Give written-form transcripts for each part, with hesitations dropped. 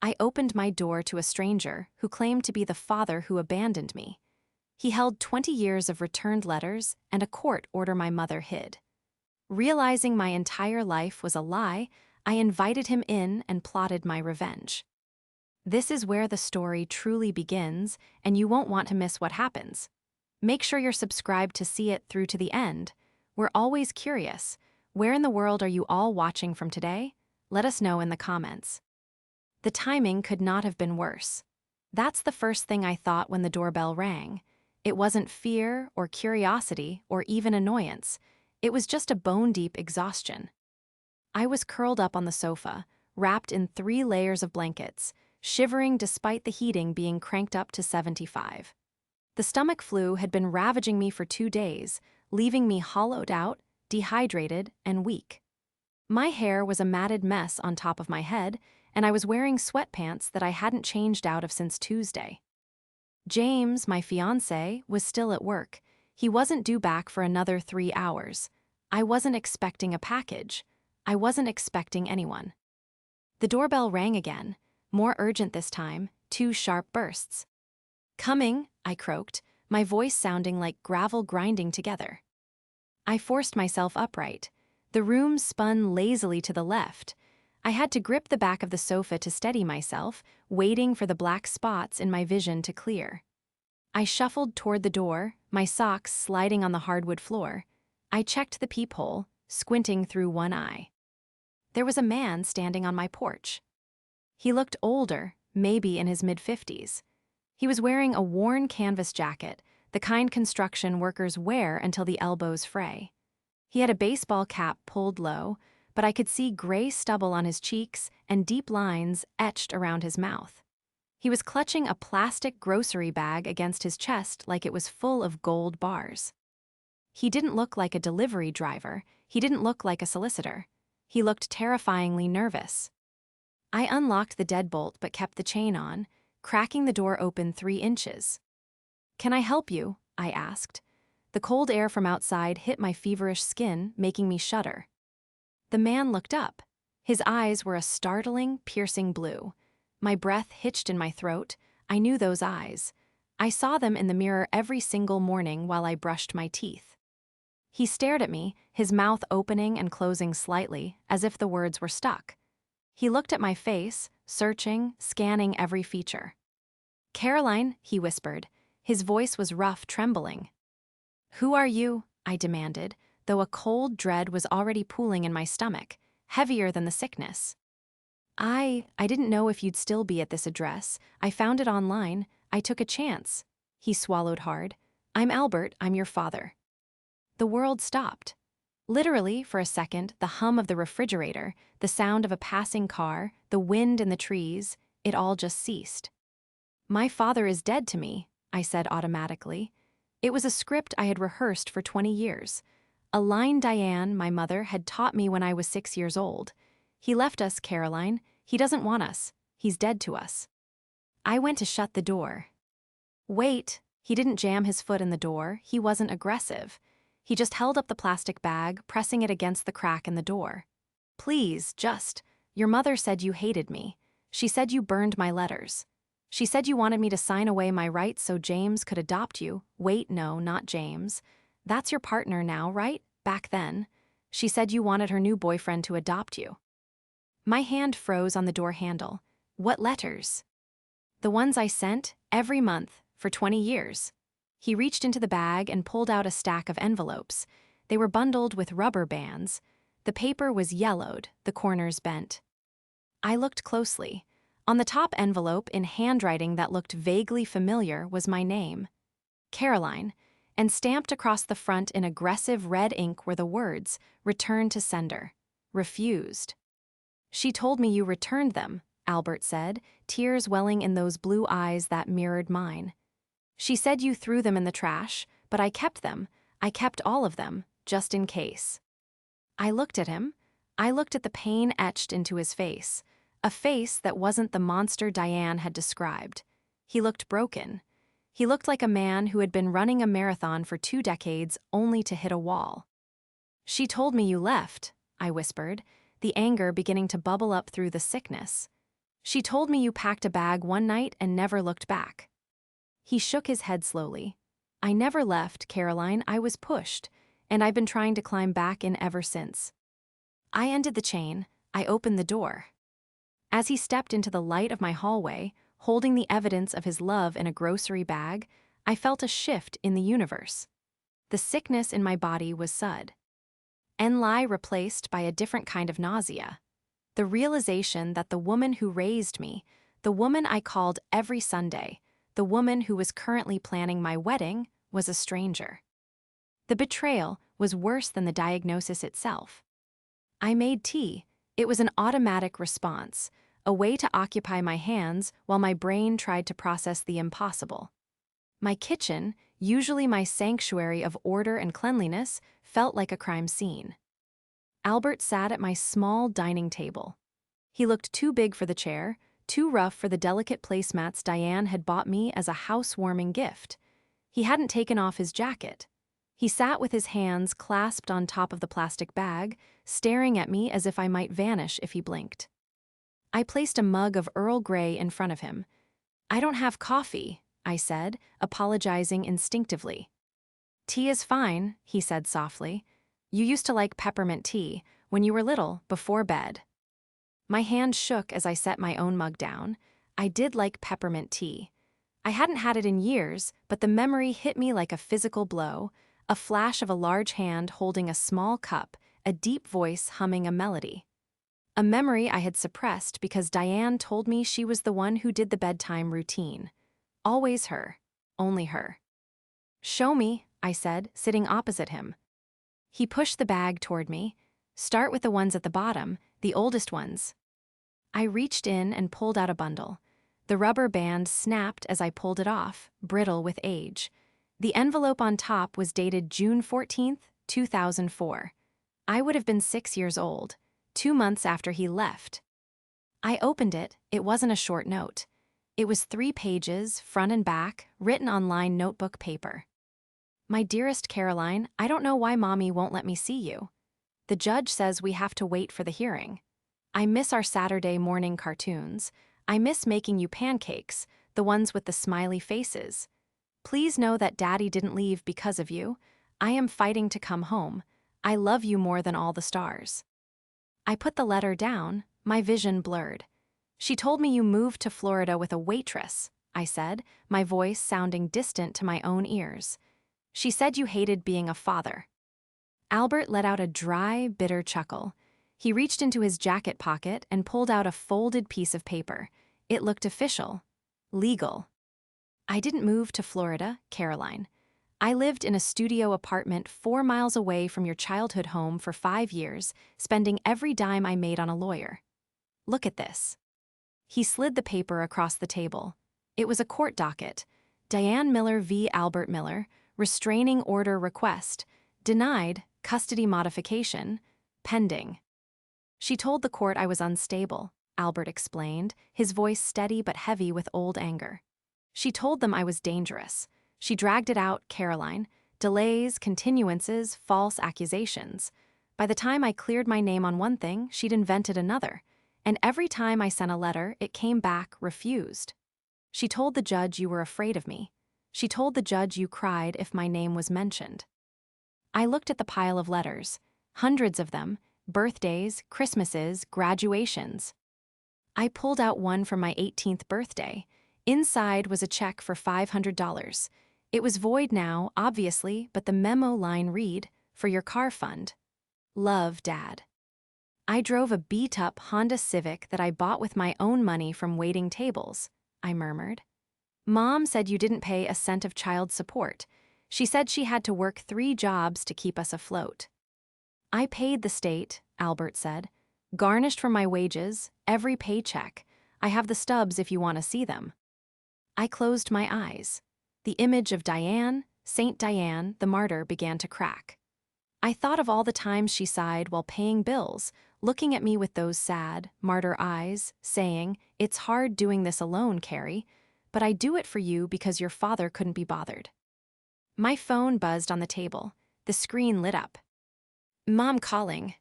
I opened my door to a stranger who claimed to be the father who abandoned me. He held 20 years of returned letters and a court order my mother hid. Realizing my entire life was a lie, I invited him in and plotted my revenge. This is where the story truly begins, and you won't want to miss what happens. Make sure you're subscribed to see it through to the end. We're always curious. Where in the world are you all watching from today? Let us know in the comments. The timing could not have been worse. That's the first thing I thought when the doorbell rang. It wasn't fear or curiosity or even annoyance. It was just a bone-deep exhaustion. I was curled up on the sofa, wrapped in 3 layers of blankets, shivering despite the heating being cranked up to 75. The stomach flu had been ravaging me for 2 days, leaving me hollowed out, dehydrated, and weak. My hair was a matted mess on top of my head, and I was wearing sweatpants that I hadn't changed out of since Tuesday. James, my fiancé, was still at work. He wasn't due back for another 3 hours. I wasn't expecting a package. I wasn't expecting anyone. The doorbell rang again, more urgent this time, 2 sharp bursts. "Coming," I croaked, my voice sounding like gravel grinding together. I forced myself upright. The room spun lazily to the left. I had to grip the back of the sofa to steady myself, waiting for the black spots in my vision to clear. I shuffled toward the door, my socks sliding on the hardwood floor. I checked the peephole, squinting through one eye. There was a man standing on my porch. He looked older, maybe in his mid-50s. He was wearing a worn canvas jacket, the kind construction workers wear until the elbows fray. He had a baseball cap pulled low, but I could see gray stubble on his cheeks and deep lines etched around his mouth. He was clutching a plastic grocery bag against his chest like it was full of gold bars. He didn't look like a delivery driver. He didn't look like a solicitor. He looked terrifyingly nervous. I unlocked the deadbolt but kept the chain on, cracking the door open 3 inches. "Can I help you?" I asked. The cold air from outside hit my feverish skin, making me shudder. The man looked up. His eyes were a startling, piercing blue. My breath hitched in my throat. I knew those eyes. I saw them in the mirror every single morning while I brushed my teeth. He stared at me, his mouth opening and closing slightly, as if the words were stuck. He looked at my face, searching, scanning every feature. "Caroline," he whispered. His voice was rough, trembling. "Who are you?" I demanded, though a cold dread was already pooling in my stomach, heavier than the sickness. I didn't know if you'd still be at this address. I found it online. I took a chance." He swallowed hard. "I'm Albert. I'm your father." The world stopped. Literally, for a second, the hum of the refrigerator, the sound of a passing car, the wind in the trees, it all just ceased. "My father is dead to me," I said automatically. It was a script I had rehearsed for 20 years. A line Diane, my mother, had taught me when I was 6 years old. "He left us, Caroline. He doesn't want us. He's dead to us." I went to shut the door. "Wait." He didn't jam his foot in the door. He wasn't aggressive. He just held up the plastic bag, pressing it against the crack in the door. "Please, just. Your mother said you hated me. She said you burned my letters. She said you wanted me to sign away my rights so James could adopt you. Wait, no, not James. That's your partner now, right? Back then. She said you wanted her new boyfriend to adopt you." My hand froze on the door handle. "What letters?" "The ones I sent, every month, for 20 years. He reached into the bag and pulled out a stack of envelopes. They were bundled with rubber bands. The paper was yellowed, the corners bent. I looked closely. On the top envelope, in handwriting that looked vaguely familiar, was my name, Caroline, and stamped across the front in aggressive red ink were the words, "Return to sender. Refused." "She told me you returned them," Albert said, tears welling in those blue eyes that mirrored mine. "She said you threw them in the trash, but I kept them. I kept all of them, just in case." I looked at him. I looked at the pain etched into his face, a face that wasn't the monster Diane had described. He looked broken. He looked like a man who had been running a marathon for 2 decades only to hit a wall. "She told me you left," I whispered, the anger beginning to bubble up through the sickness. She told me you packed a bag one night and never looked back. He shook his head slowly. I never left, Caroline. I was pushed, and I've been trying to climb back in ever since. I ended the chain. I opened the door. As he stepped into the light of my hallway, holding the evidence of his love in a grocery bag, I felt a shift in the universe. The sickness in my body was Enli replaced by a different kind of nausea. The realization that the woman who raised me, the woman I called every Sunday, the woman who was currently planning my wedding, was a stranger. The betrayal was worse than the diagnosis itself. I made tea. It was an automatic response, a way to occupy my hands while my brain tried to process the impossible. My kitchen, usually my sanctuary of order and cleanliness, felt like a crime scene. Albert sat at my small dining table. He looked too big for the chair, too rough for the delicate placemats Diane had bought me as a housewarming gift. He hadn't taken off his jacket. He sat with his hands clasped on top of the plastic bag, staring at me as if I might vanish if he blinked. I placed a mug of Earl Grey in front of him. "I don't have coffee," I said, apologizing instinctively. "Tea is fine," he said softly. "You used to like peppermint tea when you were little, before bed." My hand shook as I set my own mug down. I did like peppermint tea. I hadn't had it in years, but the memory hit me like a physical blow, a flash of a large hand holding a small cup, a deep voice humming a melody. A memory I had suppressed because Diane told me she was the one who did the bedtime routine. Always her. Only her. "Show me," I said, sitting opposite him. He pushed the bag toward me. "Start with the ones at the bottom, the oldest ones." I reached in and pulled out a bundle. The rubber band snapped as I pulled it off, brittle with age. The envelope on top was dated June 14th, 2004. I would have been 6 years old, 2 months after he left. I opened it. It wasn't a short note. It was 3 pages, front and back, written on lined notebook paper. "My dearest Caroline, I don't know why Mommy won't let me see you. The judge says we have to wait for the hearing. I miss our Saturday morning cartoons. I miss making you pancakes, the ones with the smiley faces. Please know that Daddy didn't leave because of you. I am fighting to come home. I love you more than all the stars." I put the letter down, my vision blurred. "She told me you moved to Florida with a waitress," I said, my voice sounding distant to my own ears. "She said you hated being a father." Albert let out a dry, bitter chuckle. He reached into his jacket pocket and pulled out a folded piece of paper. It looked official. Legal. "I didn't move to Florida, Caroline. I lived in a studio apartment 4 miles away from your childhood home for 5 years, spending every dime I made on a lawyer. Look at this." He slid the paper across the table. It was a court docket. Diane Miller v. Albert Miller, restraining order request, denied, custody modification, pending. "She told the court I was unstable," Albert explained, his voice steady but heavy with old anger. "She told them I was dangerous. She dragged it out, Caroline. Delays, continuances, false accusations. By the time I cleared my name on one thing, she'd invented another. And every time I sent a letter, it came back refused. She told the judge you were afraid of me. She told the judge you cried if my name was mentioned." I looked at the pile of letters, hundreds of them, birthdays, Christmases, graduations. I pulled out one for my 18th birthday. Inside was a check for $500. It was void now, obviously, but the memo line read, "For your car fund. Love, Dad." I drove a beat-up Honda Civic that I bought with my own money from waiting tables, I murmured. "Mom said you didn't pay a cent of child support. She said she had to work 3 jobs to keep us afloat." "I paid the state," Albert said. "Garnished from my wages, every paycheck. I have the stubs if you want to see them." I closed my eyes. The image of Diane, Saint Diane, the martyr, began to crack. I thought of all the times she sighed while paying bills, looking at me with those sad, martyr eyes, saying, "It's hard doing this alone, Carrie, but I do it for you because your father couldn't be bothered." My phone buzzed on the table. The screen lit up. "Mom calling."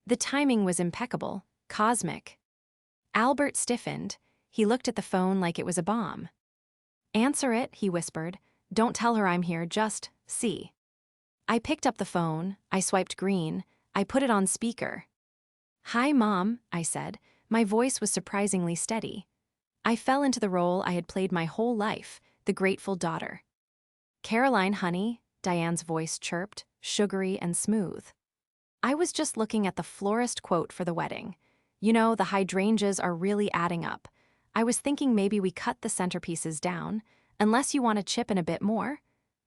The timing was impeccable, cosmic. Albert stiffened. He looked at the phone like it was a bomb. "Answer it," he whispered. "Don't tell her I'm here, just see." I picked up the phone, I swiped green, I put it on speaker. "Hi, Mom," I said. My voice was surprisingly steady. I fell into the role I had played my whole life, the grateful daughter. "Caroline, honey," Diane's voice chirped, sugary and smooth. I was just looking at the florist quote for the wedding. You know, the hydrangeas are really adding up. I was thinking maybe we cut the centerpieces down, unless you want to chip in a bit more.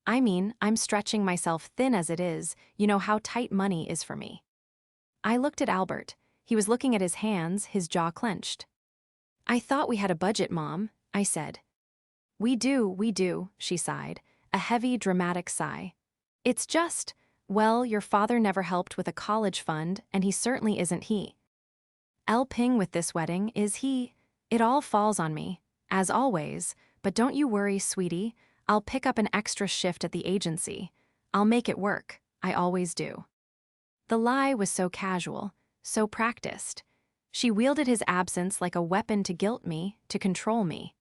I mean, I'm stretching myself thin as it is, you know how tight money is for me. I looked at Albert. He was looking at his hands, his jaw clenched. "I thought we had a budget, Mom," I said. We do," she sighed, a heavy, dramatic sigh. "It's just, well, your father never helped with a college fund, and he certainly isn't helping with this wedding, is he? It all falls on me, as always, but don't you worry, sweetie. I'll pick up an extra shift at the agency. I'll make it work, I always do." The lie was so casual, so practiced. She wielded his absence like a weapon to guilt me, to control me.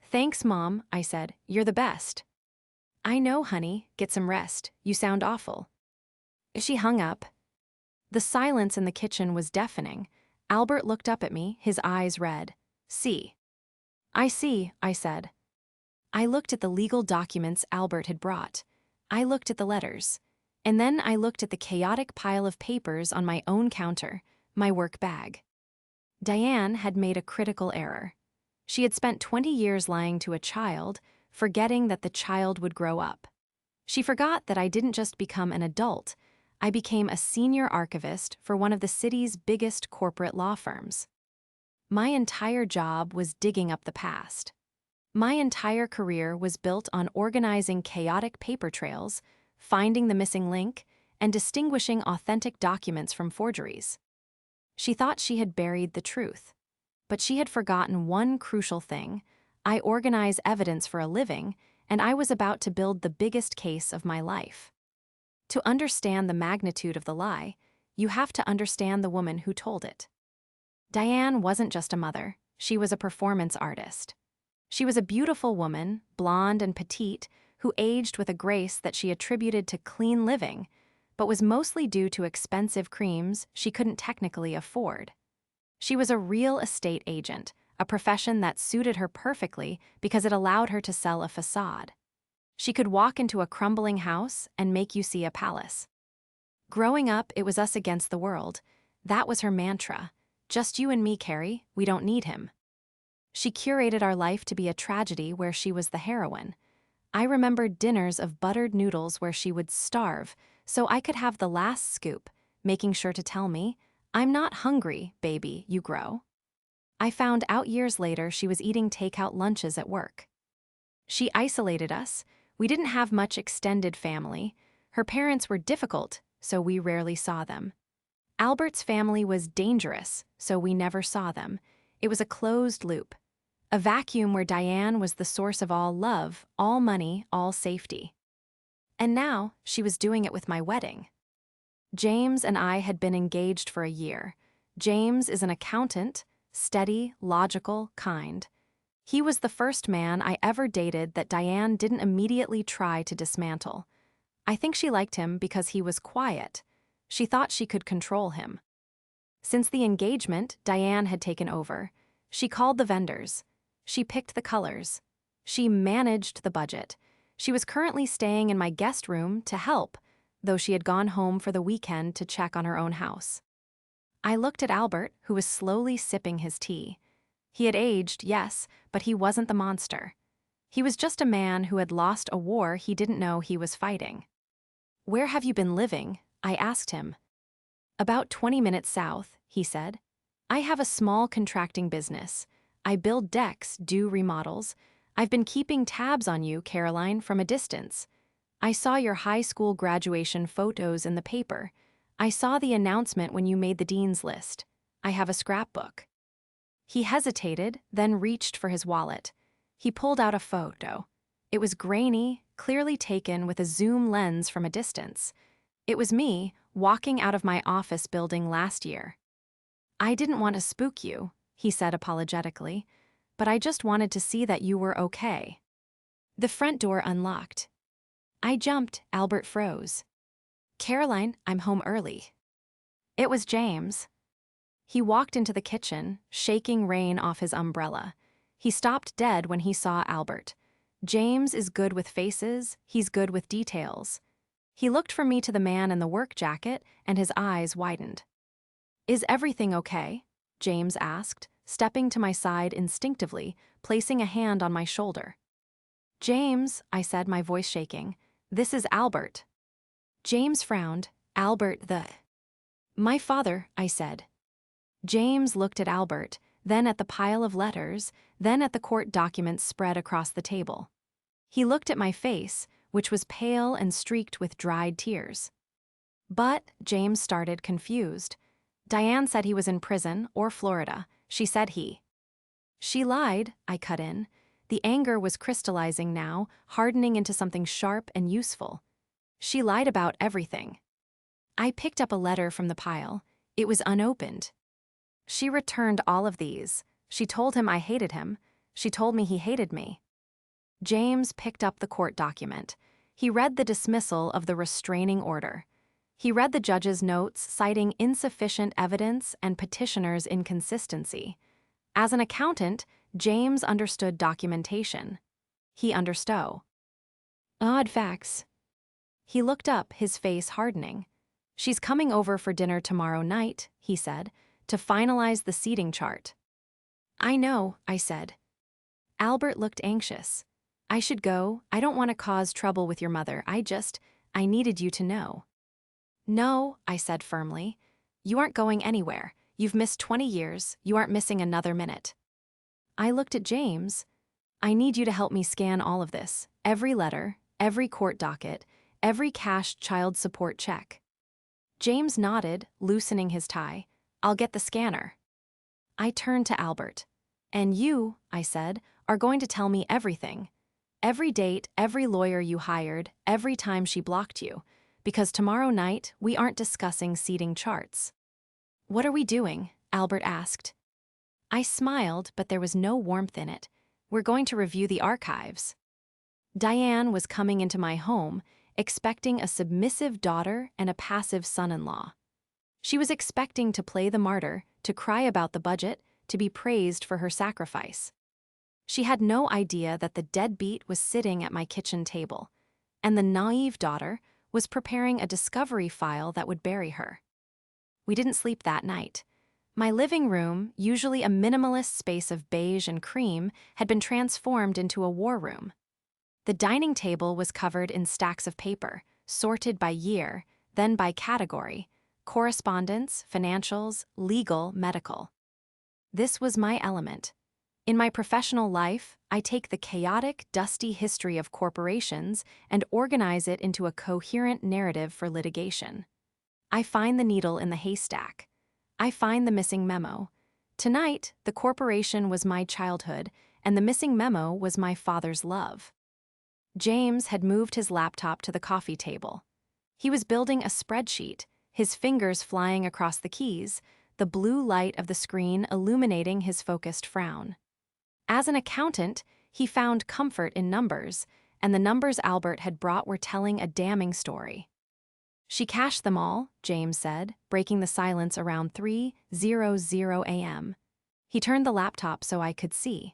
"Thanks, Mom," I said. "You're the best." "I know, honey. Get some rest. You sound awful." She hung up. The silence in the kitchen was deafening. Albert looked up at me, his eyes red. "See." "I see," I said. I looked at the legal documents Albert had brought. I looked at the letters. And then I looked at the chaotic pile of papers on my own counter, my work bag. Diane had made a critical error. She had spent 20 years lying to a child, forgetting that the child would grow up. She forgot that I didn't just become an adult, I became a senior archivist for one of the city's biggest corporate law firms. My entire job was digging up the past. My entire career was built on organizing chaotic paper trails, finding the missing link, and distinguishing authentic documents from forgeries. She thought she had buried the truth. But she had forgotten one crucial thing. I organize evidence for a living, and I was about to build the biggest case of my life. To understand the magnitude of the lie, you have to understand the woman who told it. Diane wasn't just a mother, she was a performance artist. She was a beautiful woman, blonde and petite, who aged with a grace that she attributed to clean living, but was mostly due to expensive creams she couldn't technically afford. She was a real estate agent, a profession that suited her perfectly because it allowed her to sell a facade. She could walk into a crumbling house and make you see a palace. Growing up, it was us against the world. That was her mantra. Just you and me, Carrie, we don't need him. She curated our life to be a tragedy where she was the heroine. I remembered dinners of buttered noodles where she would starve, so I could have the last scoop, making sure to tell me, "I'm not hungry, baby, you grow." I found out years later she was eating takeout lunches at work. She isolated us. We didn't have much extended family. Her parents were difficult, so we rarely saw them. Albert's family was dangerous, so we never saw them. It was a closed loop. A vacuum where Diane was the source of all love, all money, all safety. And now, she was doing it with my wedding. James and I had been engaged for a year. James is an accountant, steady, logical, kind. He was the first man I ever dated that Diane didn't immediately try to dismantle. I think she liked him because he was quiet. She thought she could control him. Since the engagement, Diane had taken over. She called the vendors. She picked the colors. She managed the budget. She was currently staying in my guest room to help, though she had gone home for the weekend to check on her own house. I looked at Albert, who was slowly sipping his tea. He had aged, yes, but he wasn't the monster. He was just a man who had lost a war he didn't know he was fighting. "Where have you been living?" I asked him. "About 20 minutes south," he said. "I have a small contracting business. I build decks, do remodels. I've been keeping tabs on you, Caroline, from a distance. I saw your high school graduation photos in the paper. I saw the announcement when you made the dean's list. I have a scrapbook." He hesitated, then reached for his wallet. He pulled out a photo. It was grainy, clearly taken with a zoom lens from a distance. It was me, walking out of my office building last year. "I didn't want to spook you," he said apologetically, "but I just wanted to see that you were okay." The front door unlocked. I jumped, Albert froze. "Caroline, I'm home early." It was James. He walked into the kitchen, shaking rain off his umbrella. He stopped dead when he saw Albert. James is good with faces, he's good with details. He looked from me to the man in the work jacket, and his eyes widened. "Is everything okay?" James asked, stepping to my side instinctively, placing a hand on my shoulder. "James," I said, my voice shaking, "this is Albert." James frowned. "Albert the—" "My father," I said. James looked at Albert, then at the pile of letters, then at the court documents spread across the table. He looked at my face, which was pale and streaked with dried tears. "But," James started, confused. "Diane said he was in prison or Florida. She said he—" "She lied," I cut in. The anger was crystallizing now, hardening into something sharp and useful. "She lied about everything." I picked up a letter from the pile. It was unopened. "She returned all of these. She told him I hated him. She told me he hated me." James picked up the court document. He read the dismissal of the restraining order. He read the judge's notes citing insufficient evidence and petitioner's inconsistency. As an accountant, James understood documentation. He understood. "Odd facts." He looked up, his face hardening. "She's coming over for dinner tomorrow night," he said, "to finalize the seating chart." "I know," I said. Albert looked anxious. "I should go. I don't want to cause trouble with your mother. I needed you to know." "No," I said firmly. "You aren't going anywhere. You've missed 20 years. You aren't missing another minute." I looked at James. "I need you to help me scan all of this. Every letter, every court docket, every cashed child support check." James nodded, loosening his tie. "I'll get the scanner." I turned to Albert. "And you," I said, "are going to tell me everything. Every date, every lawyer you hired, every time she blocked you. Because tomorrow night, we aren't discussing seating charts." "What are we doing?" Albert asked. I smiled, but there was no warmth in it. "We're going to review the archives." Diane was coming into my home, expecting a submissive daughter and a passive son-in-law. She was expecting to play the martyr, to cry about the budget, to be praised for her sacrifice. She had no idea that the deadbeat was sitting at my kitchen table, and the naive daughter was preparing a discovery file that would bury her. We didn't sleep that night. My living room, usually a minimalist space of beige and cream, had been transformed into a war room. The dining table was covered in stacks of paper, sorted by year, then by category: correspondence, financials, legal, medical. This was my element. In my professional life, I take the chaotic, dusty history of corporations and organize it into a coherent narrative for litigation. I find the needle in the haystack. I find the missing memo. Tonight, the corporation was my childhood, and the missing memo was my father's love. James had moved his laptop to the coffee table. He was building a spreadsheet, his fingers flying across the keys, the blue light of the screen illuminating his focused frown. As an accountant, he found comfort in numbers, and the numbers Albert had brought were telling a damning story. "She cashed them all," James said, breaking the silence around 3:00 a.m. He turned the laptop so I could see.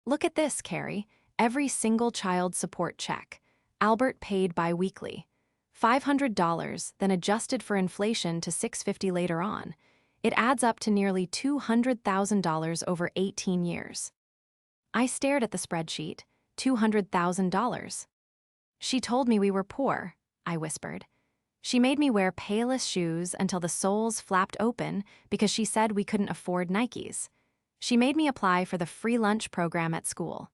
"Look at this, Carrie. Every single child support check. Albert paid bi-weekly. $500, then adjusted for inflation to $650 later on. It adds up to nearly $200,000 over 18 years. I stared at the spreadsheet. $200,000. "She told me we were poor," I whispered. "She made me wear Payless shoes until the soles flapped open because she said we couldn't afford Nikes. She made me apply for the free lunch program at school.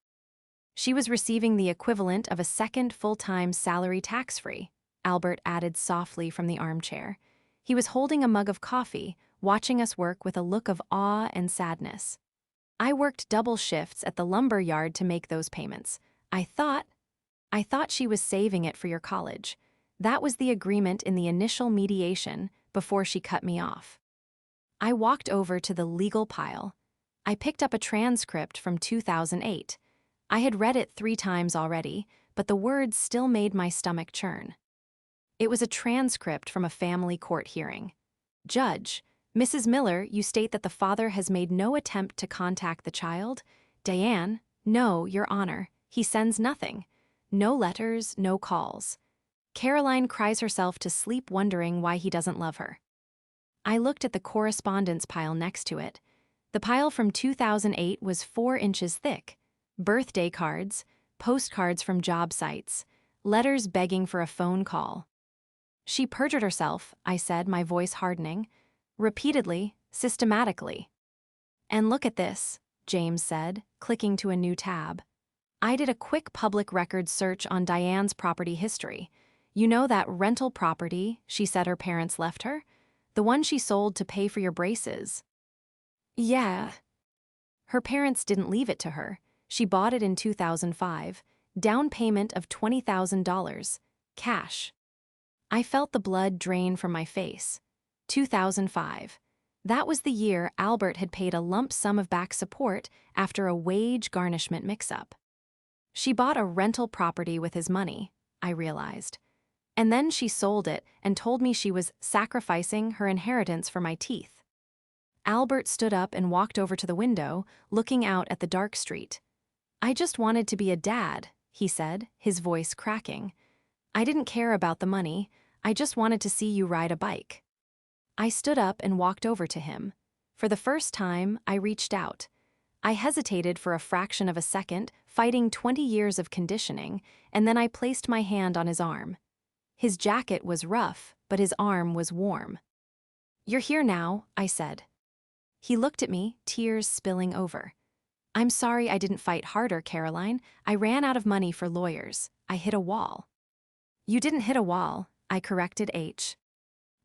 She was receiving the equivalent of a second full-time salary tax-free," Albert added softly from the armchair. He was holding a mug of coffee, watching us work with a look of awe and sadness. "I worked double shifts at the lumber yard to make those payments. I thought she was saving it for your college. That was the agreement in the initial mediation before she cut me off." I walked over to the legal pile. I picked up a transcript from 2008. I had read it 3 times already, but the words still made my stomach churn. It was a transcript from a family court hearing. Judge, Mrs. Miller, you state that the father has made no attempt to contact the child? Diane, no, Your Honor, he sends nothing. No letters, no calls. Caroline cries herself to sleep wondering why he doesn't love her. I looked at the correspondence pile next to it. The pile from 2008 was 4 inches thick. Birthday cards, postcards from job sites, letters begging for a phone call. She perjured herself, I said, my voice hardening. Repeatedly, systematically. And look at this, James said, clicking to a new tab. I did a quick public records search on Diane's property history. You know that rental property she said her parents left her? The one she sold to pay for your braces. Yeah. Her parents didn't leave it to her. She bought it in 2005. Down payment of $20,000. Cash. I felt the blood drain from my face. 2005. That was the year Albert had paid a lump sum of back support after a wage garnishment mix-up. She bought a rental property with his money, I realized. And then she sold it and told me she was sacrificing her inheritance for my teeth. Albert stood up and walked over to the window, looking out at the dark street. I just wanted to be a dad, he said, his voice cracking. I didn't care about the money. I just wanted to see you ride a bike. I stood up and walked over to him. For the first time, I reached out. I hesitated for a fraction of a second, fighting 20 years of conditioning, and then I placed my hand on his arm. His jacket was rough, but his arm was warm. You're here now, I said. He looked at me, tears spilling over. I'm sorry I didn't fight harder, Caroline. I ran out of money for lawyers. I hit a wall. You didn't hit a wall, I corrected H.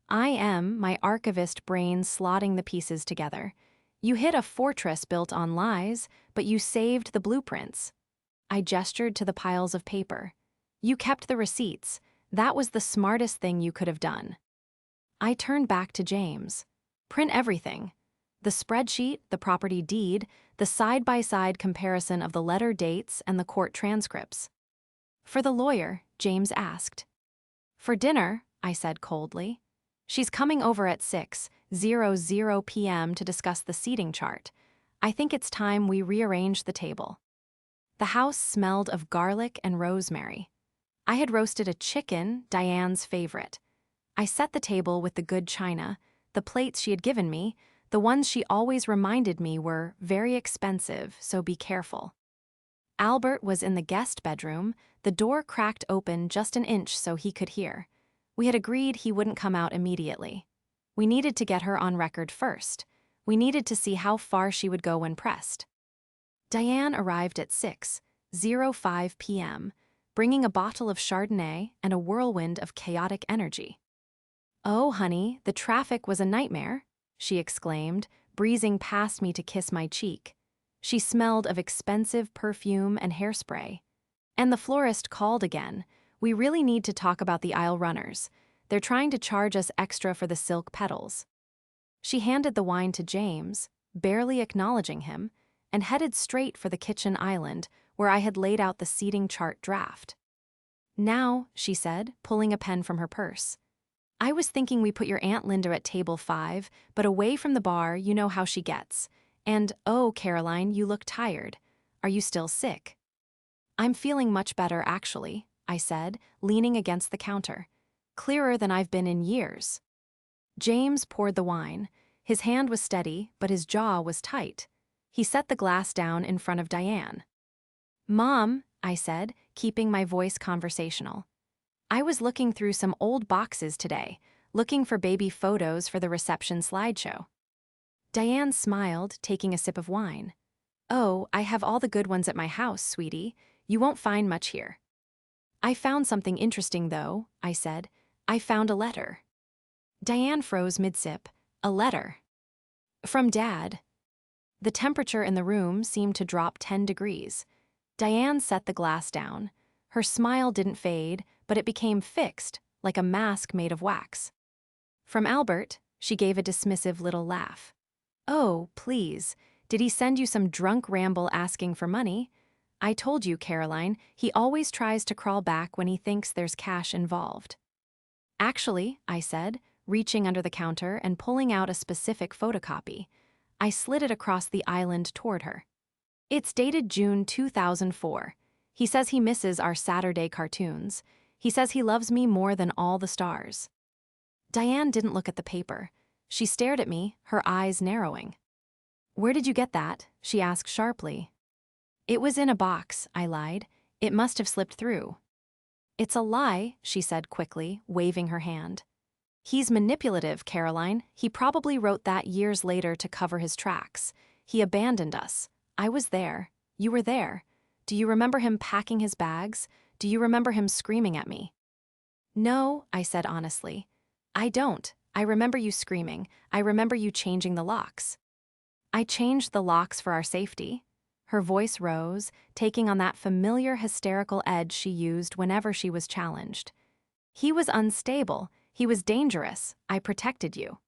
I am, my archivist brain slotting the pieces together. You hit a fortress built on lies, but you saved the blueprints. I gestured to the piles of paper. You kept the receipts. That was the smartest thing you could have done. I turned back to James. Print everything. The spreadsheet, the property deed, the side-by-side comparison of the letter dates and the court transcripts. For the lawyer, James asked. For dinner, I said coldly. She's coming over at 6:00 p.m. to discuss the seating chart. I think it's time we rearrange the table. The house smelled of garlic and rosemary. I had roasted a chicken, Diane's favorite. I set the table with the good china, the plates she had given me, the ones she always reminded me were very expensive, so be careful. Albert was in the guest bedroom, the door cracked open just an inch so he could hear. We had agreed he wouldn't come out immediately. We needed to get her on record first. We needed to see how far she would go when pressed. Diane arrived at 6:05 p.m., bringing a bottle of Chardonnay and a whirlwind of chaotic energy. Oh, honey, the traffic was a nightmare, she exclaimed, breezing past me to kiss my cheek. She smelled of expensive perfume and hairspray. And the florist called again. We really need to talk about the aisle runners. They're trying to charge us extra for the silk petals. She handed the wine to James, barely acknowledging him, and headed straight for the kitchen island, where I had laid out the seating chart draft. Now, she said, pulling a pen from her purse. I was thinking we put your Aunt Linda at table 5, but away from the bar, you know how she gets. And, oh, Caroline, you look tired. Are you still sick? I'm feeling much better, actually, I said, leaning against the counter. Clearer than I've been in years. James poured the wine. His hand was steady, but his jaw was tight. He set the glass down in front of Diane. Mom, I said, keeping my voice conversational. I was looking through some old boxes today, looking for baby photos for the reception slideshow. Diane smiled, taking a sip of wine. Oh, I have all the good ones at my house, sweetie. You won't find much here. I found something interesting, though, I said. I found a letter. Diane froze mid-sip. A letter. From Dad. The temperature in the room seemed to drop 10 degrees. Diane set the glass down. Her smile didn't fade, but it became fixed, like a mask made of wax. From Albert, she gave a dismissive little laugh. Oh, please, Did he send you some drunk ramble asking for money? I told you, Caroline, he always tries to crawl back when he thinks there's cash involved. Actually, I said, reaching under the counter and pulling out a specific photocopy. I slid it across the island toward her. It's dated June 2004. He says he misses our Saturday cartoons. He says he loves me more than all the stars. Diane didn't look at the paper. She stared at me, her eyes narrowing. Where did you get that? She asked sharply. It was in a box, I lied. It must have slipped through. It's a lie, she said quickly, waving her hand. He's manipulative, Caroline. He probably wrote that years later to cover his tracks. He abandoned us. I was there. You were there. Do you remember him packing his bags? Do you remember him screaming at me? No, I said honestly. I don't. I remember you screaming. I remember you changing the locks. I changed the locks for our safety. Her voice rose, taking on that familiar hysterical edge she used whenever she was challenged. He was unstable. He was dangerous. I protected you.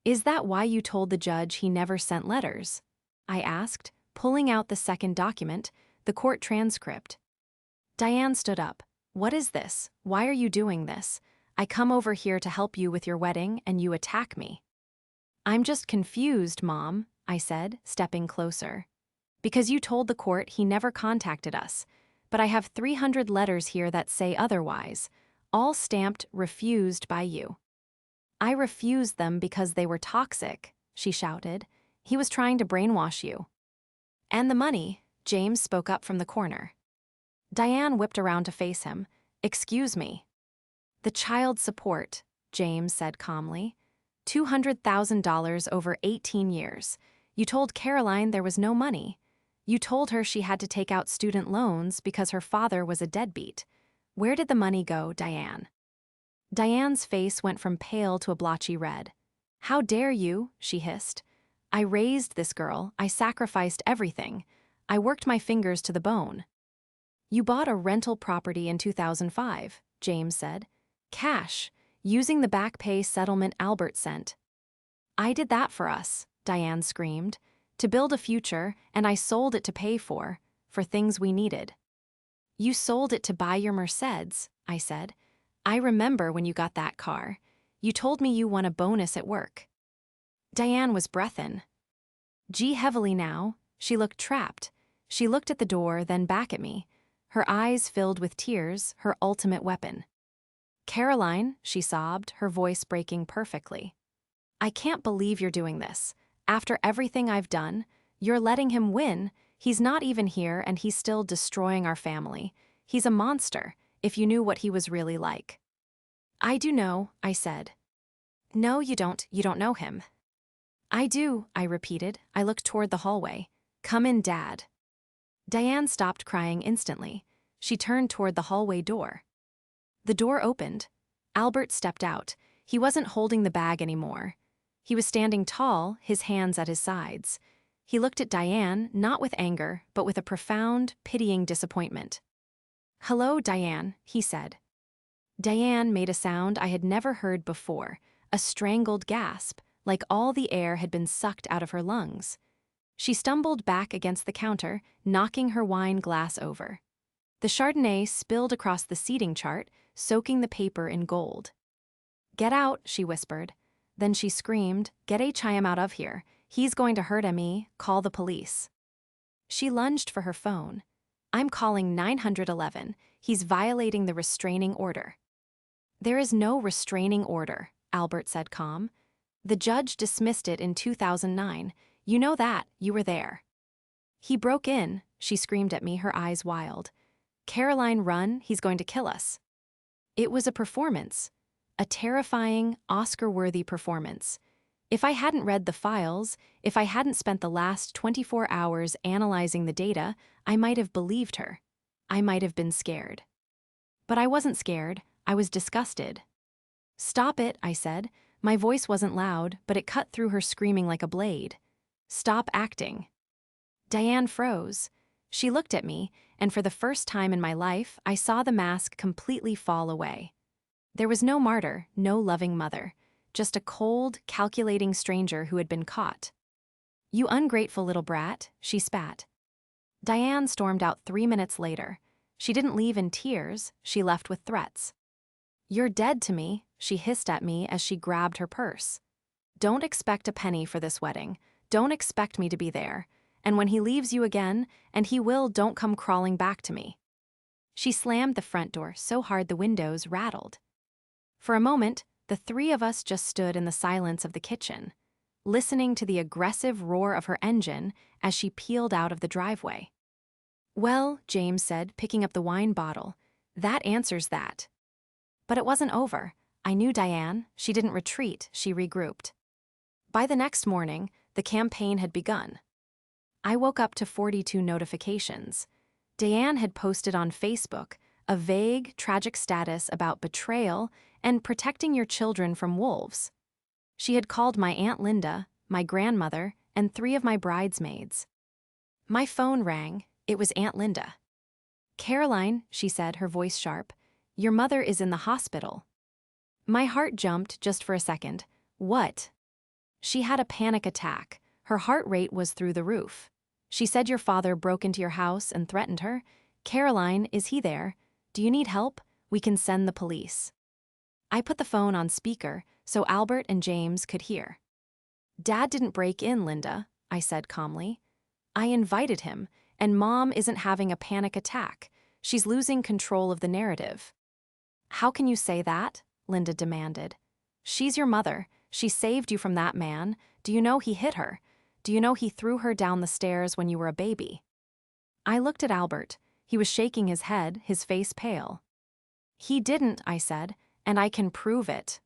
Is that why you told the judge he never sent letters? I asked, pulling out the second document, the court transcript. Diane stood up. What is this? Why are you doing this? I come over here to help you with your wedding, and you attack me. I'm just confused, Mom, I said, stepping closer. Because you told the court he never contacted us, but I have 300 letters here that say otherwise, all stamped refused by you. I refused them because they were toxic, she shouted. He was trying to brainwash you. And the money, James spoke up from the corner. Diane whipped around to face him. Excuse me. The child support, James said calmly. $200,000 over 18 years. You told Caroline there was no money. You told her she had to take out student loans because her father was a deadbeat. Where did the money go, Diane? Diane's face went from pale to a blotchy red. How dare you, she hissed. I raised this girl. I sacrificed everything. I worked my fingers to the bone. You bought a rental property in 2005, James said. Cash, using the back pay settlement Albert sent. I did that for us, Diane screamed. To build a future, and I sold it to pay for things we needed. You sold it to buy your Mercedes, I said. I remember when you got that car. You told me you won a bonus at work. Diane was breathin'. G heavily now. She looked trapped. She looked at the door, then back at me. Her eyes filled with tears, her ultimate weapon. Caroline, she sobbed, her voice breaking perfectly. I can't believe you're doing this. After everything I've done, you're letting him win. He's not even here and he's still destroying our family. He's a monster, if you knew what he was really like. I do know, I said. No, you don't know him. I do, I repeated. I looked toward the hallway. Come in, Dad. Diane stopped crying instantly. She turned toward the hallway door. The door opened. Albert stepped out. He wasn't holding the bag anymore. He was standing tall, his hands at his sides. He looked at Diane, not with anger, but with a profound, pitying disappointment. Hello, Diane, he said. Diane made a sound I had never heard before, a strangled gasp, like all the air had been sucked out of her lungs. She stumbled back against the counter, knocking her wine glass over. The Chardonnay spilled across the seating chart, soaking the paper in gold. Get out, she whispered. Then she screamed, Get H.I.M. out of here. He's going to hurt me. Call the police. She lunged for her phone. I'm calling 911. He's violating the restraining order. There is no restraining order, Albert said calm. The judge dismissed it in 2009. You know that. You were there. He broke in, she screamed at me, her eyes wild. Caroline, run. He's going to kill us. It was a performance. A terrifying, Oscar-worthy performance. If I hadn't read the files, if I hadn't spent the last 24 hours analyzing the data, I might have believed her. I might have been scared. But I wasn't scared. I was disgusted. Stop it, I said. My voice wasn't loud, but it cut through her screaming like a blade. Stop acting. Diane froze. She looked at me, and for the first time in my life, I saw the mask completely fall away. There was no martyr, no loving mother, just a cold, calculating stranger who had been caught. You ungrateful little brat, she spat. Diane stormed out 3 minutes later. She didn't leave in tears, she left with threats. You're dead to me, she hissed at me as she grabbed her purse. Don't expect a penny for this wedding. Don't expect me to be there. And when he leaves you again, and he will, don't come crawling back to me. She slammed the front door so hard the windows rattled. For a moment, the three of us just stood in the silence of the kitchen, listening to the aggressive roar of her engine as she peeled out of the driveway. Well, James said, picking up the wine bottle, that answers that. But it wasn't over. I knew Diane. She didn't retreat, she regrouped. By the next morning, the campaign had begun. I woke up to 42 notifications. Diane had posted on Facebook a vague, tragic status about betrayal and protecting your children from wolves. She had called my Aunt Linda, my grandmother, and 3 of my bridesmaids. My phone rang. It was Aunt Linda. Caroline, she said, her voice sharp, your mother is in the hospital. My heart jumped just for a second. What? She had a panic attack. Her heart rate was through the roof. She said your father broke into your house and threatened her. Caroline, is he there? Do you need help? We can send the police. I put the phone on speaker so Albert and James could hear. Dad didn't break in, Linda, I said calmly. I invited him, and Mom isn't having a panic attack. She's losing control of the narrative. How can you say that? Linda demanded. She's your mother. She saved you from that man. Do you know he hit her? Do you know he threw her down the stairs when you were a baby? I looked at Albert. He was shaking his head, his face pale. He didn't, I said, and I can prove it.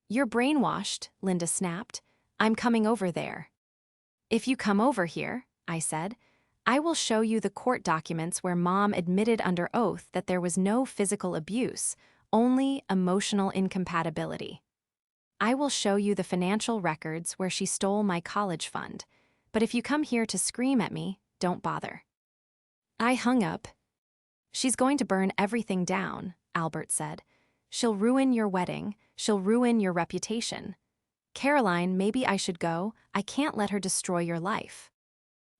You're brainwashed, Linda snapped. I'm coming over there. If you come over here, I said, I will show you the court documents where Mom admitted under oath that there was no physical abuse, only emotional incompatibility. I will show you the financial records where she stole my college fund, but if you come here to scream at me, don't bother. I hung up. She's going to burn everything down, Albert said. She'll ruin your wedding. She'll ruin your reputation. Caroline, maybe I should go. I can't let her destroy your life.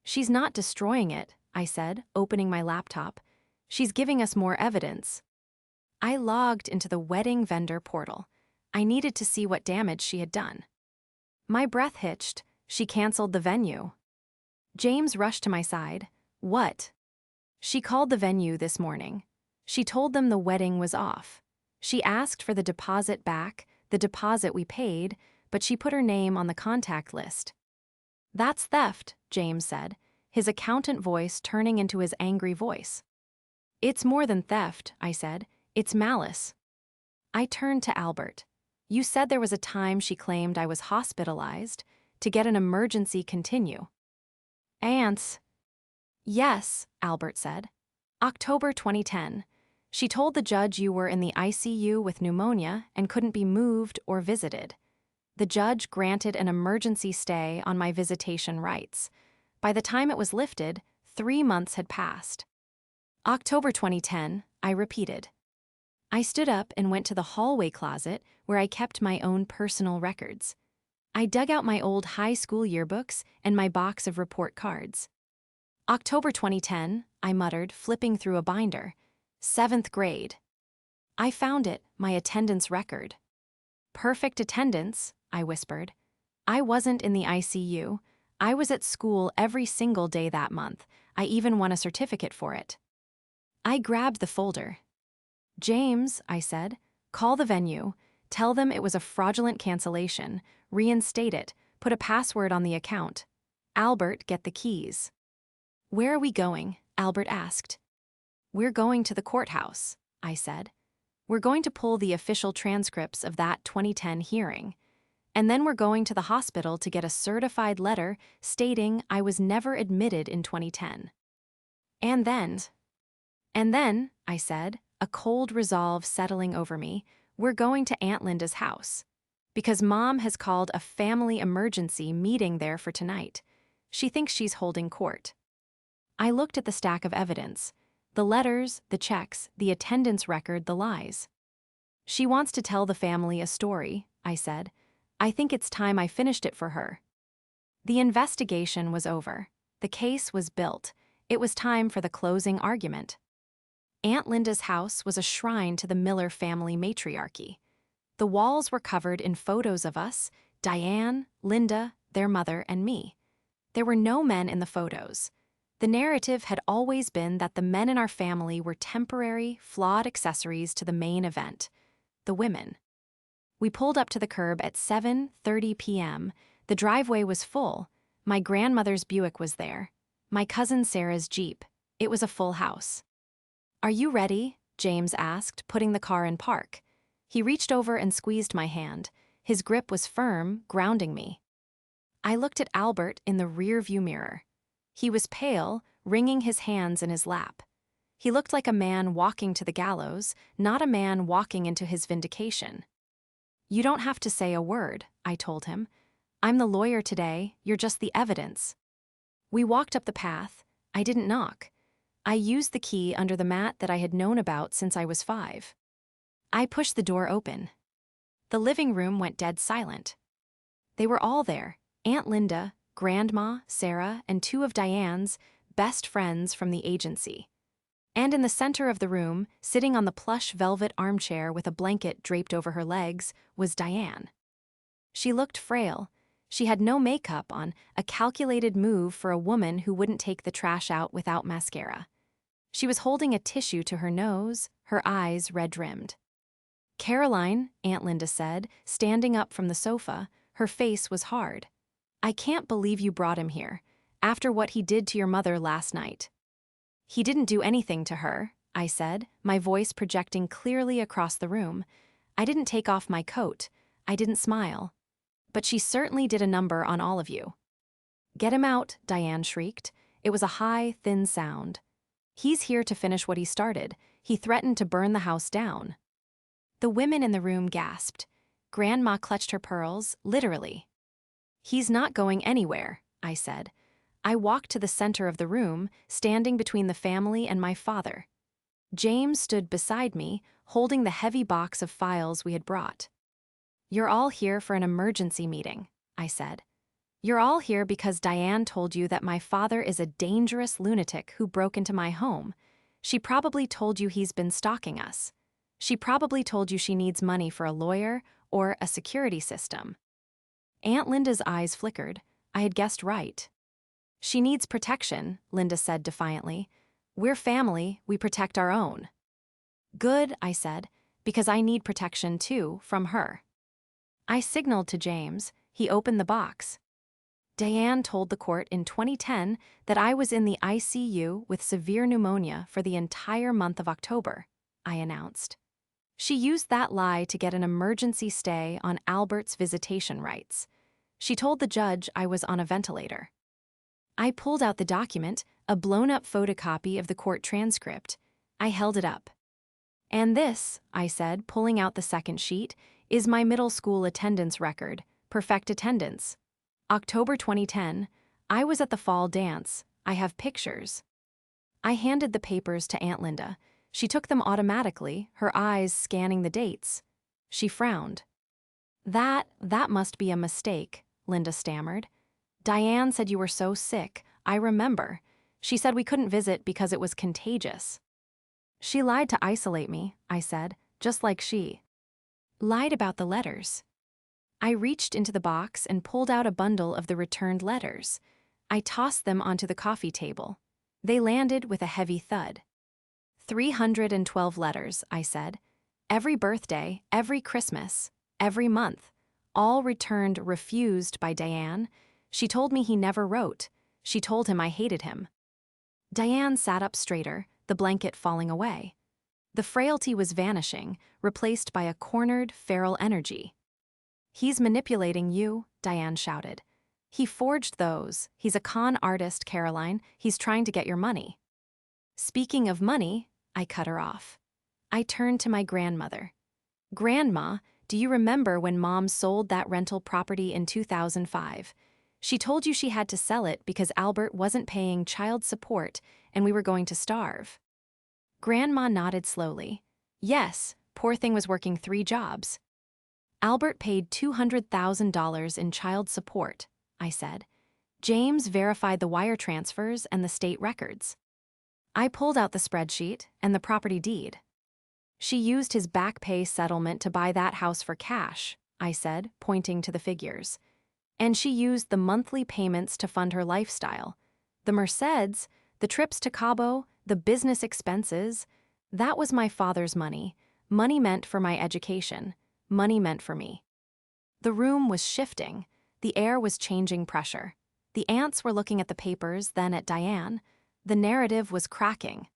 She's not destroying it, I said, opening my laptop. She's giving us more evidence. I logged into the wedding vendor portal. I needed to see what damage she had done. My breath hitched. She canceled the venue. James rushed to my side. What? She called the venue this morning. She told them the wedding was off. She asked for the deposit back, the deposit we paid, but she put her name on the contact list. That's theft, James said, his accountant voice turning into his angry voice. It's more than theft, I said. It's malice. I turned to Albert. You said there was a time she claimed I was hospitalized to get an emergency continue. Ants. Yes, Albert said. October 2010. She told the judge you were in the ICU with pneumonia and couldn't be moved or visited. The judge granted an emergency stay on my visitation rights. By the time it was lifted, 3 months had passed. October 2010, I repeated. I stood up and went to the hallway closet where I kept my own personal records. I dug out my old high school yearbooks and my box of report cards. October 2010, I muttered, flipping through a binder. 7th grade. I found it, my attendance record. Perfect attendance, I whispered. I wasn't in the ICU. I was at school every single day that month. I even won a certificate for it. I grabbed the folder. James, I said, call the venue. Tell them it was a fraudulent cancellation. Reinstate it. Put a password on the account. Albert, get the keys. Where are we going? Albert asked. We're going to the courthouse, I said. We're going to pull the official transcripts of that 2010 hearing. And then we're going to the hospital to get a certified letter stating I was never admitted in 2010. And then, I said, a cold resolve settling over me, we're going to Aunt Linda's house. Because Mom has called a family emergency meeting there for tonight. She thinks she's holding court. I looked at the stack of evidence. The letters, the checks, the attendance record, the lies. She wants to tell the family a story, I said. I think it's time I finished it for her. The investigation was over. The case was built. It was time for the closing argument. Aunt Linda's house was a shrine to the Miller family matriarchy. The walls were covered in photos of us, Diane, Linda, their mother, and me. There were no men in the photos. The narrative had always been that the men in our family were temporary, flawed accessories to the main event, the women. We pulled up to the curb at 7:30 p.m. The driveway was full. My grandmother's Buick was there. My cousin Sarah's Jeep. It was a full house. "Are you ready?" James asked, putting the car in park. He reached over and squeezed my hand. His grip was firm, grounding me. I looked at Albert in the rear-view mirror. He was pale, wringing his hands in his lap. He looked like a man walking to the gallows, not a man walking into his vindication. "You don't have to say a word," I told him. "I'm the lawyer today, you're just the evidence." We walked up the path. I didn't knock. I used the key under the mat that I had known about since I was 5. I pushed the door open. The living room went dead silent. They were all there, Aunt Linda, Grandma, Sarah, and 2 of Diane's best friends from the agency. And in the center of the room, sitting on the plush velvet armchair with a blanket draped over her legs, was Diane. She looked frail. She had no makeup on, a calculated move for a woman who wouldn't take the trash out without mascara. She was holding a tissue to her nose, her eyes red-rimmed. "Caroline," Aunt Linda said, standing up from the sofa, her face was hard. "I can't believe you brought him here, after what he did to your mother last night." "He didn't do anything to her," I said, my voice projecting clearly across the room. "I didn't take off my coat. I didn't smile. But she certainly did a number on all of you." "Get him out," Diane shrieked. It was a high, thin sound. "He's here to finish what he started. He threatened to burn the house down." The women in the room gasped. Grandma clutched her pearls, literally. "He's not going anywhere," I said. I walked to the center of the room, standing between the family and my father. James stood beside me, holding the heavy box of files we had brought. "You're all here for an emergency meeting," I said. "You're all here because Diane told you that my father is a dangerous lunatic who broke into my home. She probably told you he's been stalking us. She probably told you she needs money for a lawyer or a security system." Aunt Linda's eyes flickered. I had guessed right. "She needs protection," Linda said defiantly. "We're family, we protect our own." "Good," I said, "because I need protection too, from her." I signaled to James. He opened the box. "Diane told the court in 2010 that I was in the ICU with severe pneumonia for the entire month of October," I announced. "She used that lie to get an emergency stay on Albert's visitation rights. She told the judge I was on a ventilator." I pulled out the document, a blown-up photocopy of the court transcript. I held it up. "And this," I said, pulling out the second sheet, "is my middle school attendance record, perfect attendance. October 2010, I was at the fall dance. I have pictures." I handed the papers to Aunt Linda. She took them automatically, her eyes scanning the dates. She frowned. That must be a mistake," Linda stammered. "Diane said you were so sick. I remember. She said we couldn't visit because it was contagious." "She lied to isolate me," I said, "just like she lied about the letters." I reached into the box and pulled out a bundle of the returned letters. I tossed them onto the coffee table. They landed with a heavy thud. 312 letters, I said. Every birthday, every Christmas, every month. All returned refused by Diane. She told me he never wrote. She told him I hated him. Diane sat up straighter, the blanket falling away. The frailty was vanishing, replaced by a cornered, feral energy. "He's manipulating you," Diane shouted. "He forged those. He's a con artist, Caroline. He's trying to get your money." "Speaking of money," I cut her off. I turned to my grandmother. "Grandma, do you remember when Mom sold that rental property in 2005? She told you she had to sell it because Albert wasn't paying child support and we were going to starve." Grandma nodded slowly. "Yes, poor thing was working 3 jobs." "Albert paid $200,000 in child support," I said. James verified the wire transfers and the state records. I pulled out the spreadsheet and the property deed. She used his back pay settlement to buy that house for cash, I said, pointing to the figures. And she used the monthly payments to fund her lifestyle. The Merceds, the trips to Cabo, the business expenses, that was my father's money. Money meant for my education. Money meant for me. The room was shifting. The air was changing pressure. The aunts were looking at the papers, then at Diane. The narrative was cracking.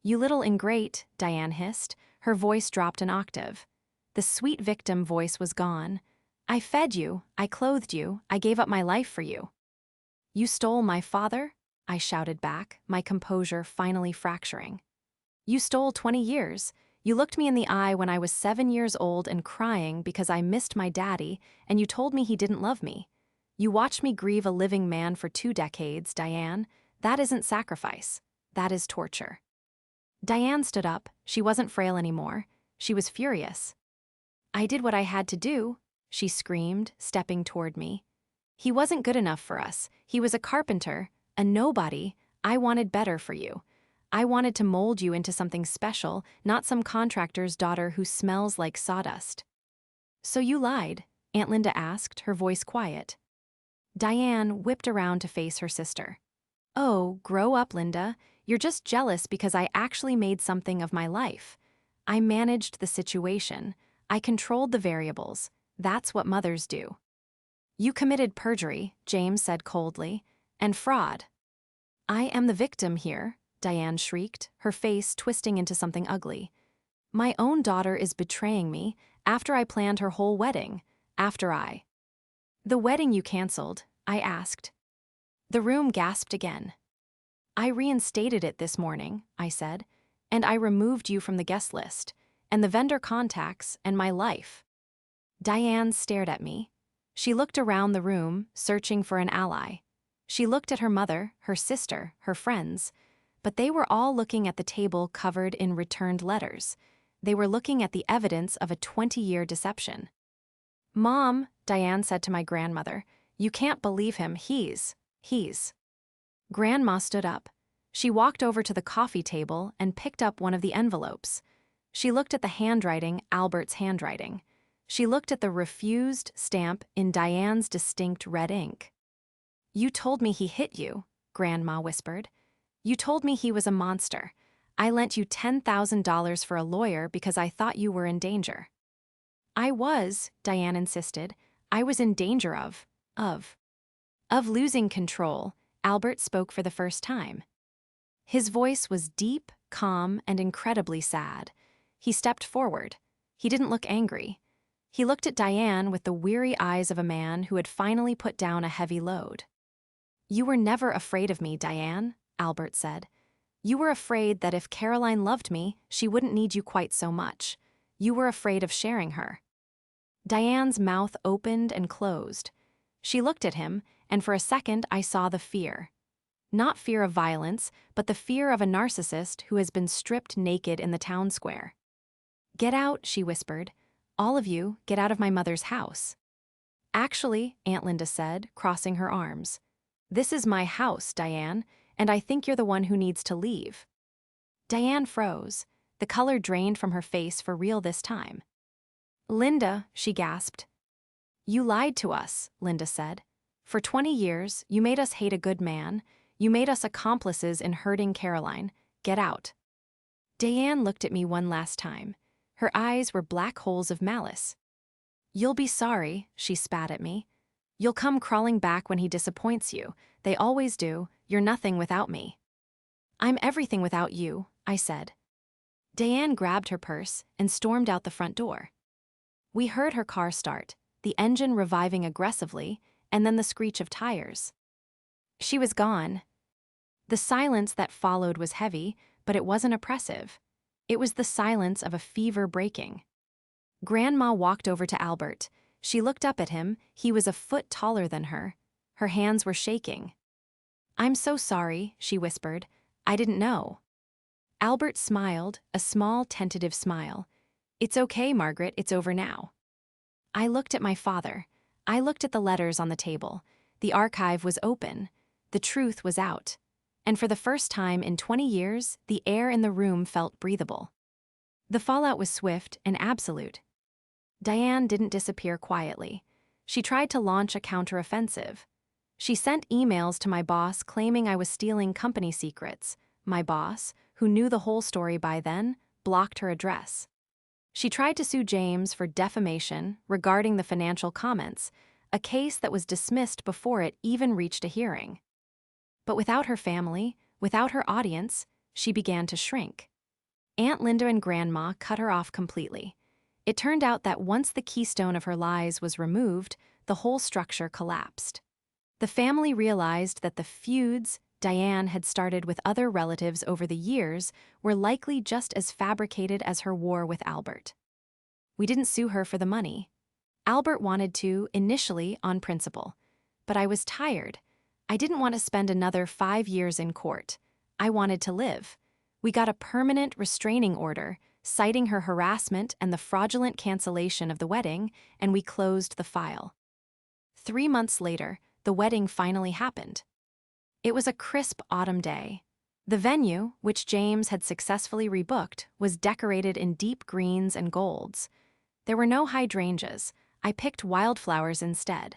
"You little ingrate," Diane hissed. Her voice dropped an octave. The sweet victim voice was gone. "I fed you, I clothed you, I gave up my life for you." "You stole my father?" I shouted back, my composure finally fracturing. "You stole 20 years. You looked me in the eye when I was 7 years old and crying because I missed my daddy, and you told me he didn't love me. You watched me grieve a living man for 2 decades, Diane. That isn't sacrifice. That is torture." Diane stood up. She wasn't frail anymore. She was furious. "I did what I had to do," she screamed, stepping toward me. "He wasn't good enough for us. He was a carpenter, a nobody. I wanted better for you. I wanted to mold you into something special, not some contractor's daughter who smells like sawdust." "So you lied?" Aunt Linda asked, her voice quiet. Diane whipped around to face her sister. "Oh, grow up, Linda. You're just jealous because I actually made something of my life. I managed the situation. I controlled the variables. That's what mothers do." "You committed perjury," James said coldly, "and fraud." "I am the victim here," Diane shrieked, her face twisting into something ugly. "My own daughter is betraying me after I planned her whole wedding, after I—" "The wedding you canceled?" I asked. The room gasped again. "I reinstated it this morning," I said, "and I removed you from the guest list, and the vendor contacts, and my life." Diane stared at me. She looked around the room, searching for an ally. She looked at her mother, her sister, her friends, but they were all looking at the table covered in returned letters. They were looking at the evidence of a 20-year deception. "Mom," Diane said to my grandmother, "you can't believe him. He's..." Grandma stood up. She walked over to the coffee table and picked up one of the envelopes. She looked at the handwriting, Albert's handwriting. She looked at the refused stamp in Diane's distinct red ink. "You told me he hit you," Grandma whispered. "You told me he was a monster. I lent you $10,000 for a lawyer because I thought you were in danger." "I was," Diane insisted. "I was in danger of losing control." Albert spoke for the first time. His voice was deep, calm, and incredibly sad. He stepped forward. He didn't look angry. He looked at Diane with the weary eyes of a man who had finally put down a heavy load. "You were never afraid of me, Diane," Albert said. "You were afraid that if Caroline loved me, she wouldn't need you quite so much. You were afraid of sharing her." Diane's mouth opened and closed. She looked at him, and for a second I saw the fear. Not fear of violence, but the fear of a narcissist who has been stripped naked in the town square. "Get out," she whispered. "All of you, get out of my mother's house." "Actually," Aunt Linda said, crossing her arms, "this is my house, Diane, and I think you're the one who needs to leave." Diane froze. The color drained from her face for real this time. "Linda," she gasped. "You lied to us," Linda said. "For 20 years, you made us hate a good man. You made us accomplices in hurting Caroline. Get out." Diane looked at me one last time. Her eyes were black holes of malice. "You'll be sorry," she spat at me. "You'll come crawling back when he disappoints you. They always do. You're nothing without me." "I'm everything without you," I said. Diane grabbed her purse and stormed out the front door. We heard her car start, the engine reviving aggressively, and then the screech of tires. She was gone. The silence that followed was heavy, but it wasn't oppressive. It was the silence of a fever breaking. Grandma walked over to Albert. She looked up at him. He was a foot taller than her. Her hands were shaking. "I'm so sorry," she whispered. "I didn't know." Albert smiled, a small, tentative smile. "It's okay, Margaret, it's over now." I looked at my father. I looked at the letters on the table. The archive was open. The truth was out. And for the first time in 20 years, the air in the room felt breathable. The fallout was swift and absolute. Diane didn't disappear quietly. She tried to launch a counteroffensive. She sent emails to my boss claiming I was stealing company secrets. My boss, who knew the whole story by then, blocked her address. She tried to sue James for defamation regarding the financial comments, a case that was dismissed before it even reached a hearing. But without her family, without her audience, she began to shrink. Aunt Linda and Grandma cut her off completely. It turned out that once the keystone of her lies was removed, the whole structure collapsed. The family realized that the feuds Diane had started with other relatives over the years were likely just as fabricated as her war with Albert. We didn't sue her for the money. Albert wanted to, initially, on principle. But I was tired. I didn't want to spend another 5 years in court. I wanted to live. We got a permanent restraining order, citing her harassment and the fraudulent cancellation of the wedding, and we closed the file. 3 months later, the wedding finally happened. It was a crisp autumn day. The venue, which James had successfully rebooked, was decorated in deep greens and golds. There were no hydrangeas. I picked wildflowers instead.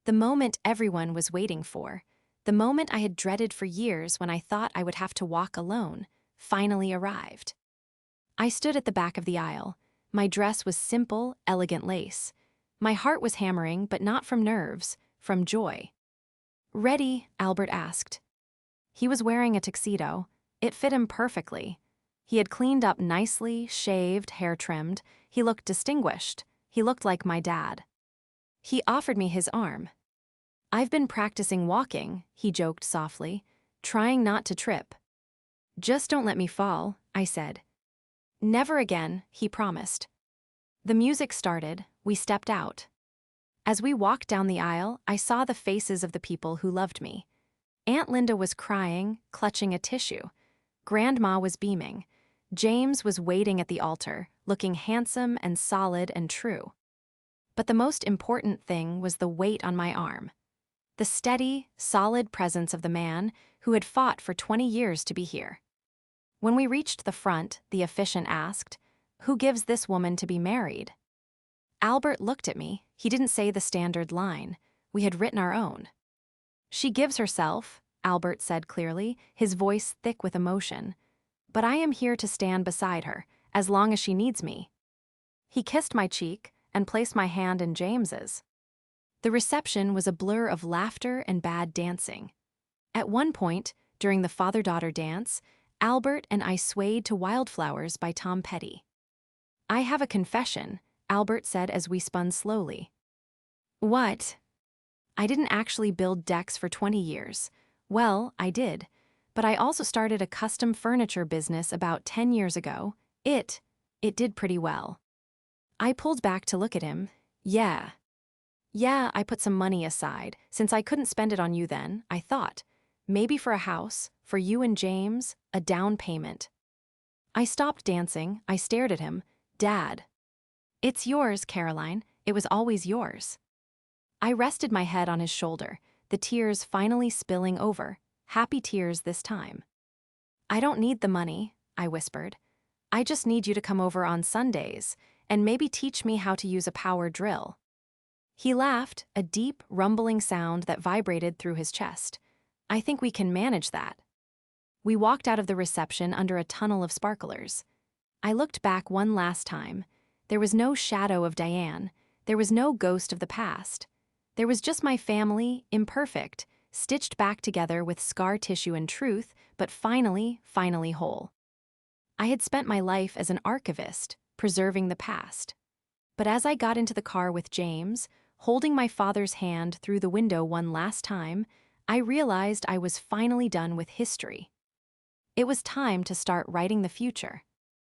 The moment everyone was waiting for, the moment I had dreaded for years when I thought I would have to walk alone, finally arrived. I stood at the back of the aisle. My dress was simple, elegant lace. My heart was hammering, but not from nerves, from joy. "Ready?" Albert asked. He was wearing a tuxedo. It fit him perfectly. He had cleaned up nicely, shaved, hair trimmed. He looked distinguished. He looked like my dad. He offered me his arm. "I've been practicing walking," he joked softly, trying not to trip. "Just don't let me fall," I said. "Never again," he promised. The music started. We stepped out. As we walked down the aisle, I saw the faces of the people who loved me. Aunt Linda was crying, clutching a tissue. Grandma was beaming. James was waiting at the altar, looking handsome and solid and true. But the most important thing was the weight on my arm. The steady, solid presence of the man who had fought for 20 years to be here. When we reached the front, the officiant asked, "Who gives this woman to be married?" Albert looked at me. He didn't say the standard line. We had written our own. "She gives herself," Albert said clearly, his voice thick with emotion. "But I am here to stand beside her, as long as she needs me." He kissed my cheek and placed my hand in James's. The reception was a blur of laughter and bad dancing. At one point, during the father-daughter dance, Albert and I swayed to Wildflowers by Tom Petty. "I have a confession," Albert said as we spun slowly. "What?" "I didn't actually build decks for 20 years. Well, I did. But I also started a custom furniture business about 10 years ago. It did pretty well." I pulled back to look at him. Yeah, I put some money aside. Since I couldn't spend it on you then, I thought, maybe for a house, for you and James, a down payment." I stopped dancing. I stared at him. "Dad." "It's yours, Caroline. It was always yours." I rested my head on his shoulder, the tears finally spilling over, happy tears this time. "I don't need the money," I whispered. "I just need you to come over on Sundays and maybe teach me how to use a power drill." He laughed, a deep, rumbling sound that vibrated through his chest. "I think we can manage that." We walked out of the reception under a tunnel of sparklers. I looked back one last time. There was no shadow of Diane. There was no ghost of the past. There was just my family, imperfect, stitched back together with scar tissue and truth, but finally whole. I had spent my life as an archivist, preserving the past. But as I got into the car with James, holding my father's hand through the window one last time, I realized I was finally done with history. It was time to start writing the future.